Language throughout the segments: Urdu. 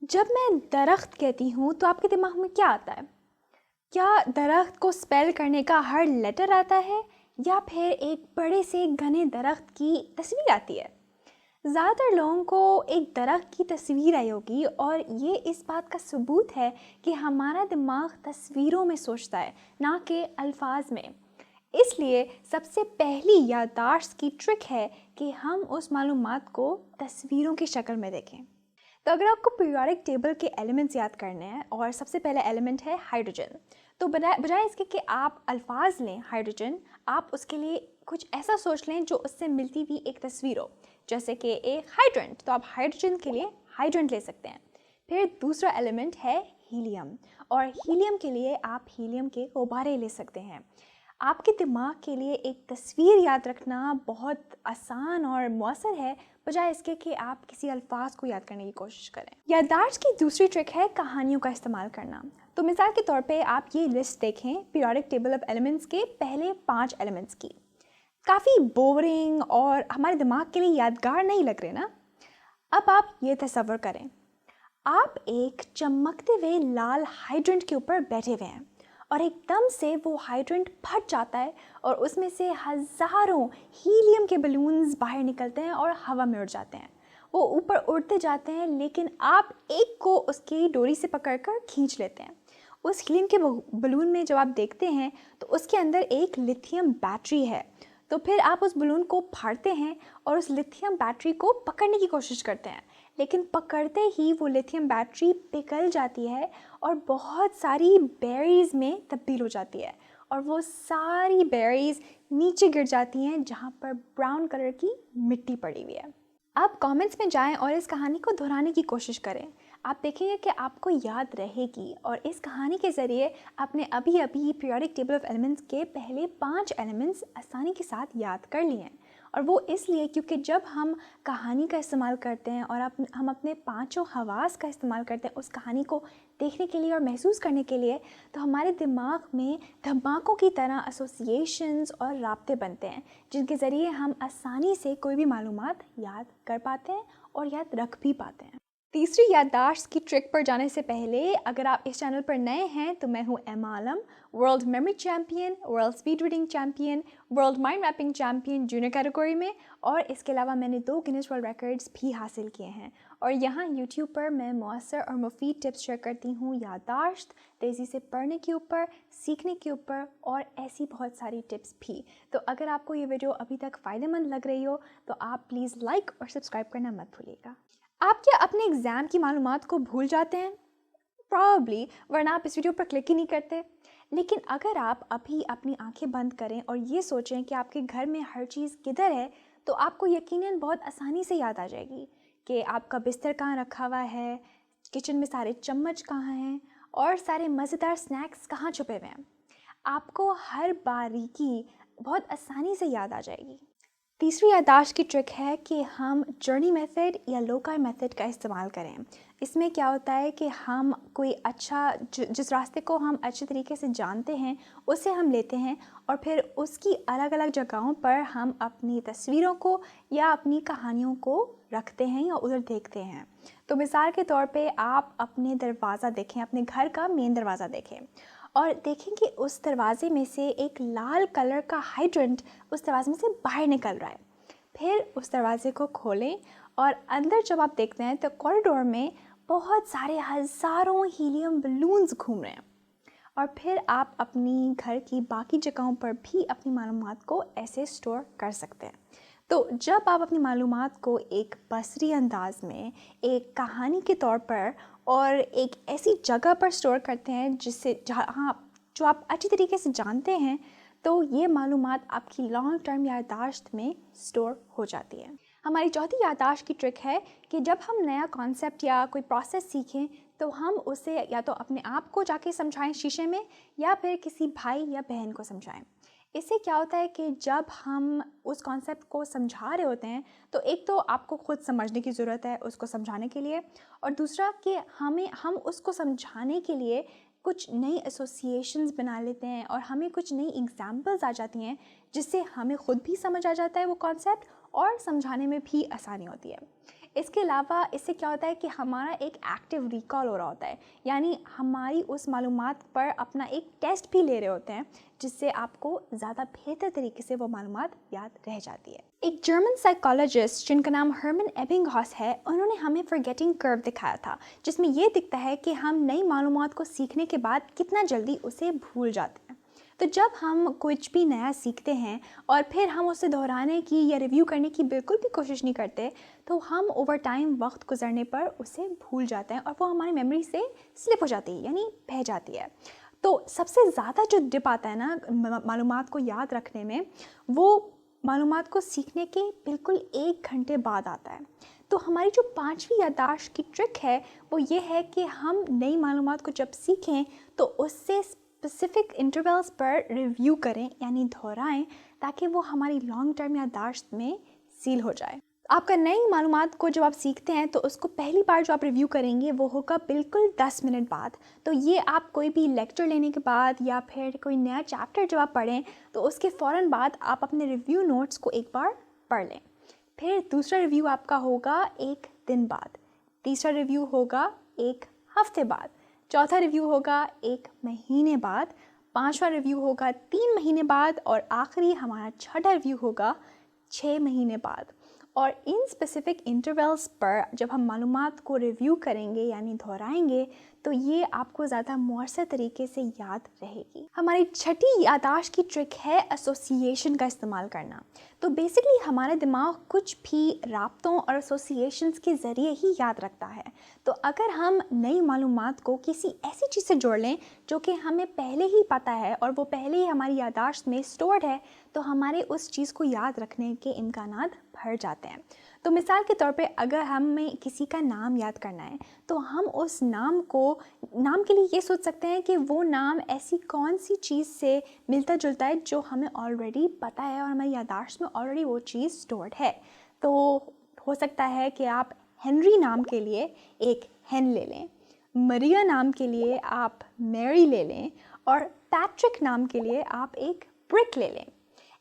جب میں درخت کہتی ہوں تو آپ کے دماغ میں کیا آتا ہے؟ کیا درخت کو اسپیل کرنے کا ہر لیٹر آتا ہے یا پھر ایک بڑے سے گھنے درخت کی تصویر آتی ہے؟ زیادہ تر لوگوں کو ایک درخت کی تصویر آئی ہوگی اور یہ اس بات کا ثبوت ہے کہ ہمارا دماغ تصویروں میں سوچتا ہے نہ کہ الفاظ میں۔ اس لیے سب سے پہلی یادداشت کی ٹرک ہے کہ ہم اس معلومات کو تصویروں کی شکل میں دیکھیں۔ تو اگر آپ کو پیریوڈک ٹیبل کے ایلیمنٹس یاد کرنے ہیں اور سب سے پہلا ایلیمنٹ ہے ہائیڈروجن، تو بجائے اس کے کہ آپ الفاظ لیں ہائیڈروجن، آپ اس کے لیے کچھ ایسا سوچ لیں جو اس سے ملتی ہوئی ایک تصویر ہو، جیسے کہ ایک ہائیڈرنٹ، تو آپ ہائیڈروجن کے لیے ہائیڈرنٹ لے سکتے ہیں۔ پھر دوسرا ایلیمنٹ ہے ہیلیم، اور ہیلیم کے لیے آپ ہیلیم کے غبارے لے سکتے ہیں۔ آپ کے دماغ کے لیے ایک تصویر یاد رکھنا بہت آسان اور مؤثر ہے، بجائے اس کے کہ آپ کسی الفاظ کو یاد کرنے کی کوشش کریں۔ یادداشت کی دوسری ٹرک ہے کہانیوں کا استعمال کرنا۔ تو مثال کے طور پہ آپ یہ لسٹ دیکھیں پیریوڈک ٹیبل آف ایلیمنٹس کے پہلے 5 ایلیمنٹس کی۔ کافی بورنگ اور ہمارے دماغ کے لیے یادگار نہیں لگ رہے نا؟ اب آپ یہ تصور کریں، آپ ایک چمکتے ہوئے لال ہائیڈرنٹ کے اوپر بیٹھے ہوئے ہیں اور ایک دم سے وہ ہائیڈرنٹ پھٹ جاتا ہے اور اس میں سے ہزاروں ہیلیم کے بلونز باہر نکلتے ہیں اور ہوا میں اڑ جاتے ہیں۔ وہ اوپر اڑتے جاتے ہیں لیکن آپ ایک کو اس کی ڈوری سے پکڑ کر کھینچ لیتے ہیں۔ اس ہیلیم کے بلون میں جب آپ دیکھتے ہیں تو اس کے اندر ایک لیتھیم بیٹری ہے، تو پھر آپ اس بلون کو پھاڑتے ہیں اور اس لیتھیم بیٹری کو پکڑنے کی کوشش کرتے ہیں، لیکن پکڑتے ہی وہ لیتھیم بیٹری پگھل جاتی ہے اور بہت ساری بیریز میں تبدیل ہو جاتی ہے، اور وہ ساری بیریز نیچے گر جاتی ہیں جہاں پر براؤن کلر کی مٹی پڑی ہوئی ہے۔ آپ کامنٹس میں جائیں اور اس کہانی کو دہرانے کی کوشش کریں، آپ دیکھیں گے کہ آپ کو یاد رہے گی، اور اس کہانی کے ذریعے آپ نے ابھی پیریوڈک ٹیبل آف ایلیمنٹس کے پہلے 5 ایلیمنٹس آسانی کے ساتھ یاد کر لیے ہیں۔ اور وہ اس لیے کیونکہ جب ہم کہانی کا استعمال کرتے ہیں اور ہم اپنے 5 حواس کا استعمال کرتے ہیں اس کہانی کو دیکھنے کے لیے اور محسوس کرنے کے لیے، تو ہمارے دماغ میں دھماکوں کی طرح ایسوسیشنز اور رابطے بنتے ہیں جن کے ذریعے ہم آسانی سے کوئی بھی معلومات یاد کر پاتے ہیں اور یاد رکھ بھی پاتے ہیں۔ تیسری یادداشت کی ٹرک پر جانے سے پہلے اگر آپ اس چینل پر نئے ہیں تو میں ہوں Ema Alam, world memory champion, world speed reading champion, world mind mapping champion junior category میں، اور اس کے علاوہ میں نے 2 گینیس ورلڈ ریکارڈز بھی حاصل کیے ہیں۔ اور یہاں یوٹیوب پر میں مؤثر اور مفید ٹپس شیئر کرتی ہوں یادداشت، تیزی سے پڑھنے کے اوپر، سیکھنے کے اوپر، اور ایسی بہت ساری ٹپس بھی۔ تو اگر آپ کو یہ ویڈیو ابھی تک فائدہ مند لگ رہی ہو تو آپ پلیز لائک اور سبسکرائب کرنا مت بھولیے گا۔ آپ کیا اپنے ایگزام کی معلومات کو بھول جاتے ہیں؟ پرابلی، ورنہ آپ اس ویڈیو پر کلک ہی نہیں کرتے۔ لیکن اگر آپ ابھی اپنی آنکھیں بند کریں اور یہ سوچیں کہ آپ کے گھر میں ہر چیز کدھر ہے، تو آپ کو یقیناً بہت آسانی سے یاد آ جائے گی کہ آپ کا بستر کہاں رکھا ہوا ہے، کچن میں سارے چمچ کہاں ہیں، اور سارے مزیدار سنیکس کہاں چھپے ہوئے ہیں۔ آپ کو ہر باریکی بہت آسانی سے یاد آ جائے گی۔ تیسری یادداشت کی ٹرک ہے کہ ہم جرنی میتھڈ یا لوکائی میتھڈ کا استعمال کریں۔ اس میں کیا ہوتا ہے کہ ہم کوئی جس راستے کو ہم اچھے طریقے سے جانتے ہیں اسے ہم لیتے ہیں، اور پھر اس کی الگ الگ جگہوں پر ہم اپنی تصویروں کو یا اپنی کہانیوں کو رکھتے ہیں یا ادھر دیکھتے ہیں۔ تو مثال کے طور پہ آپ اپنے دروازہ دیکھیں، اپنے گھر کا مین دروازہ دیکھیں اور دیکھیں کہ اس دروازے میں سے ایک لال کلر کا ہائیڈرنٹ اس دروازے میں سے باہر نکل رہا ہے۔ پھر اس دروازے کو کھولیں اور اندر جب آپ دیکھتے ہیں تو کوریڈور میں بہت سارے ہزاروں ہیلیم بلونز گھوم رہے ہیں، اور پھر آپ اپنی گھر کی باقی جگہوں پر بھی اپنی معلومات کو ایسے سٹور کر سکتے ہیں۔ تو جب آپ اپنی معلومات کو ایک بصری انداز میں، ایک کہانی کے طور پر اور ایک ایسی جگہ پر سٹور کرتے ہیں جو آپ اچھی طریقے سے جانتے ہیں، تو یہ معلومات آپ کی لانگ ٹرم یادداشت میں سٹور ہو جاتی ہے۔ ہماری چوتھی یادداشت کی ٹرک ہے کہ جب ہم نیا کانسیپٹ یا کوئی پروسیس سیکھیں تو ہم اسے یا تو اپنے آپ کو جا کے سمجھائیں شیشے میں، یا پھر کسی بھائی یا بہن کو سمجھائیں۔ اس سے کیا ہوتا ہے کہ جب ہم اس کانسیپٹ کو سمجھا رہے ہوتے ہیں تو ایک تو آپ کو خود سمجھنے کی ضرورت ہے اس کو سمجھانے کے لیے، اور دوسرا کہ ہم اس کو سمجھانے کے لیے کچھ نئی ایسوسیشنز بنا لیتے ہیں اور ہمیں کچھ نئی ایگزامپلز آ جاتی ہیں جس سے ہمیں خود بھی سمجھ آ جاتا ہے وہ کانسیپٹ، اور سمجھانے میں بھی آسانی ہوتی ہے۔ اس کے علاوہ اس سے کیا ہوتا ہے کہ ہمارا ایک ایکٹیو ریکال ہو رہا ہوتا ہے، یعنی ہماری اس معلومات پر اپنا ایک ٹیسٹ بھی لے رہے ہوتے ہیں، جس سے آپ کو زیادہ بہتر طریقے سے وہ معلومات یاد رہ جاتی ہے۔ ایک جرمن سائیکالوجسٹ جن کا نام ہرمن ایبنگہاس ہے، انہوں نے ہمیں فرگیٹنگ کرو دکھایا تھا، جس میں یہ دکھتا ہے کہ ہم نئی معلومات کو سیکھنے کے بعد کتنا جلدی اسے بھول جاتے ہیں۔ تو جب ہم کچھ بھی نیا سیکھتے ہیں اور پھر ہم اسے دہرانے کی یا ریویو کرنے کی بالکل بھی کوشش نہیں کرتے، تو ہم اوور ٹائم وقت گزرنے پر اسے بھول جاتے ہیں اور وہ ہماری میموری سے سلپ ہو جاتی ہے، یعنی بہہ جاتی ہے۔ تو سب سے زیادہ جو ڈپ آتا ہے نا معلومات کو یاد رکھنے میں، وہ معلومات کو سیکھنے کے بالکل 1 گھنٹے بعد آتا ہے۔ تو ہماری جو 5ویں یادداشت کی ٹرک ہے وہ یہ ہے کہ ہم نئی معلومات کو جب سیکھیں تو اس سے اسپیسیفک انٹرولز پر ریویو کریں، یعنی دہرائیں، تاکہ وہ ہماری لانگ ٹرم یادداشت میں سیل ہو جائے۔ آپ کا نئی معلومات کو جب آپ سیکھتے ہیں تو اس کو پہلی بار جو آپ ریویو کریں گے وہ ہوگا بالکل 10 منٹ بعد۔ تو یہ آپ کوئی بھی لیکچر لینے کے بعد یا پھر کوئی نیا چیپٹر جب آپ پڑھیں تو اس کے فوراً بعد آپ اپنے ریویو نوٹس کو ایک بار پڑھ لیں۔ پھر دوسرا ریویو آپ کا ہوگا 1 دن بعد، تیسرا ریویو ہوگا 1 ہفتے بعد، چوتھا ریویو ہوگا 1 مہینے بعد، 5واں ریویو ہوگا 3 مہینے بعد، اور آخری ہمارا 6واں ریویو ہوگا 6 مہینے بعد۔ اور ان اسپیسیفک انٹرولز پر جب ہم معلومات کو ریویو کریں گے یعنی دہرائیں گے تو یہ آپ کو زیادہ مؤثر طریقے سے یاد رہے گی۔ ہماری 6ٹھی یادداشت کی ٹرک ہے ایسوسیشن کا استعمال کرنا۔ تو بیسکلی ہمارا دماغ کچھ بھی رابطوں اور ایسوسیشنز کے ذریعے ہی یاد رکھتا ہے۔ تو اگر ہم نئی معلومات کو کسی ایسی چیز سے جوڑ لیں جو کہ ہمیں پہلے ہی پتہ ہے اور وہ پہلے ہی ہماری یادداشت میں اسٹورڈ ہے، تو ہمارے اس چیز کو یاد رکھنے کے امکانات بڑھ جاتے ہیں۔ تو مثال کے طور پہ اگر ہمیں کسی کا نام یاد کرنا ہے تو ہم اس نام کے لیے یہ سوچ سکتے ہیں کہ وہ نام ایسی کون سی چیز سے ملتا جلتا ہے جو ہمیں آلریڈی پتہ ہے اور ہماری یادداشت میں آلریڈی وہ چیز اسٹورڈ ہے۔ تو ہو سکتا ہے کہ آپ ہنری نام کے لیے ایک ہین لے لیں، مریا نام کے لیے آپ میری لے لیں، اور پیٹرک نام کے لیے آپ ایک برک لے لیں۔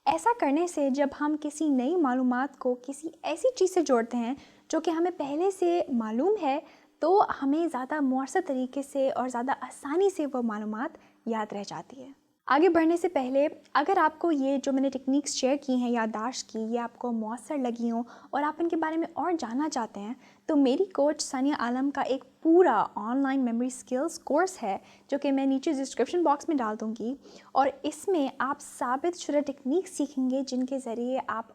ایسا کرنے سے جب ہم کسی نئی معلومات کو کسی ایسی چیز سے جوڑتے ہیں جو کہ ہمیں پہلے سے معلوم ہے، تو ہمیں زیادہ مؤثر طریقے سے اور زیادہ آسانی سے وہ معلومات یاد رہ جاتی ہے۔ آگے بڑھنے سے پہلے اگر آپ کو یہ جو میں نے ٹیکنیکس شیئر کی ہیں یادداشت کی، یہ آپ کو مؤثر لگی ہوں اور آپ ان کے بارے میں اور جاننا چاہتے ہیں، تو میری کوچ ثانیہ عالم کا ایک پورا on line memory skills course ہے جو کہ میں نیچے ڈسکرپشن باکس میں ڈال دوں گی، اور اس میں آپ ثابت شدہ ٹیکنیک سیکھیں گے جن کے ذریعے آپ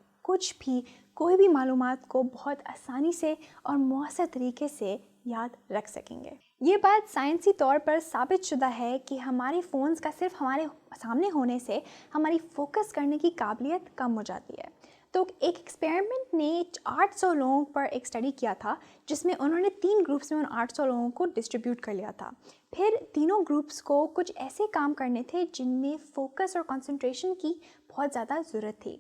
کوئی بھی معلومات کو بہت آسانی سے اور مؤثر طریقے سے یاد رکھ سکیں گے۔ یہ بات سائنسی طور پر ثابت شدہ ہے کہ ہمارے فونز کا صرف ہمارے سامنے ہونے سے ہماری فوکس کرنے کی قابلیت کم ہو جاتی ہے۔ تو ایک ایکسپیریمنٹ نے 800 لوگوں پر ایک اسٹڈی کیا تھا، جس میں انہوں نے 3 گروپس میں ان 800 لوگوں کو ڈسٹریبیوٹ کر لیا تھا۔ پھر تینوں گروپس کو کچھ ایسے کام کرنے تھے جن میں فوکس اور کنسنٹریشن کی بہت زیادہ ضرورت تھی،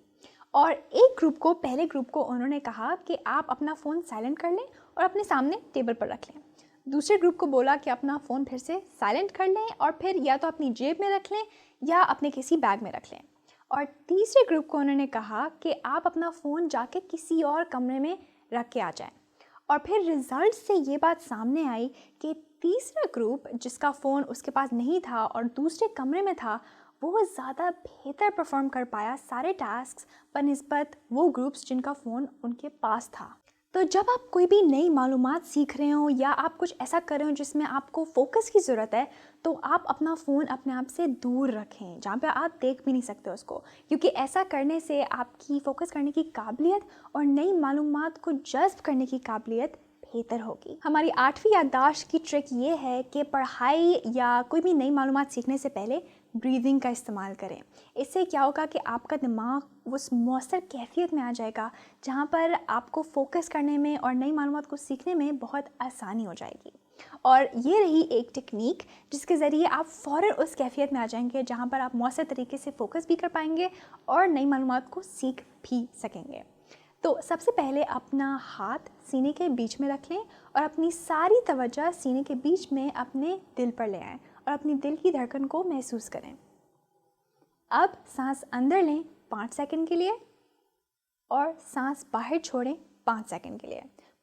اور ایک پہلے گروپ کو انہوں نے کہا کہ آپ اپنا فون سائلنٹ کر لیں اور اپنے سامنے ٹیبل پر رکھ لیں۔ دوسرے گروپ کو بولا کہ اپنا فون پھر سے سائلنٹ کر لیں اور پھر یا تو اپنی جیب میں رکھ لیں یا اپنے کسی بیگ میں رکھ لیں۔ اور تیسرے گروپ کو انہوں نے کہا کہ آپ اپنا فون جا کے کسی اور کمرے میں رکھ کے آ جائیں۔ اور پھر رزلٹ سے یہ بات سامنے آئی کہ تیسرا گروپ جس کا فون اس کے پاس نہیں تھا اور دوسرے کمرے میں تھا، وہ زیادہ بہتر پرفارم کر پایا سارے ٹاسکس بنسبت وہ گروپس جن کا فون ان کے پاس تھا۔ تو جب آپ کوئی بھی نئی معلومات سیکھ رہے ہوں یا آپ کچھ ایسا کر رہے ہوں جس میں آپ کو فوکس کی ضرورت ہے، تو آپ اپنا فون اپنے آپ سے دور رکھیں جہاں پہ آپ دیکھ بھی نہیں سکتے اس کو، کیونکہ ایسا کرنے سے آپ کی فوکس کرنے کی قابلیت اور نئی معلومات کو جذب کرنے کی قابلیت بہتر ہوگی۔ ہماری 8ویں یادداشت کی ٹرک یہ ہے کہ پڑھائی یا کوئی بھی نئی معلومات سیکھنے سے پہلے بریدنگ کا استعمال کریں۔ اس سے کیا ہوگا کہ آپ کا دماغ اس مؤثر کیفیت میں آ جائے گا جہاں پر آپ کو فوکس کرنے میں اور نئی معلومات کو سیکھنے میں بہت آسانی ہو جائے گی۔ اور یہ رہی ایک ٹیکنیک جس کے ذریعے آپ فوراً اس کیفیت میں آ جائیں گے جہاں پر آپ مؤثر طریقے سے فوکس بھی کر پائیں گے اور نئی معلومات کو سیکھ بھی سکیں گے۔ تو سب سے پہلے اپنا ہاتھ سینے کے بیچ میں رکھ لیں اور اپنی ساری توجہ سینے کے بیچ میں اپنے دل پر لے آئیں اور اپنی دل کی دھڑکن کو محسوس کریں۔ اب سانس اندر لیں 5 سیکنڈ کے لیے اور سانس باہر چھوڑیں 5 سیکنڈ کے لیے۔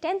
10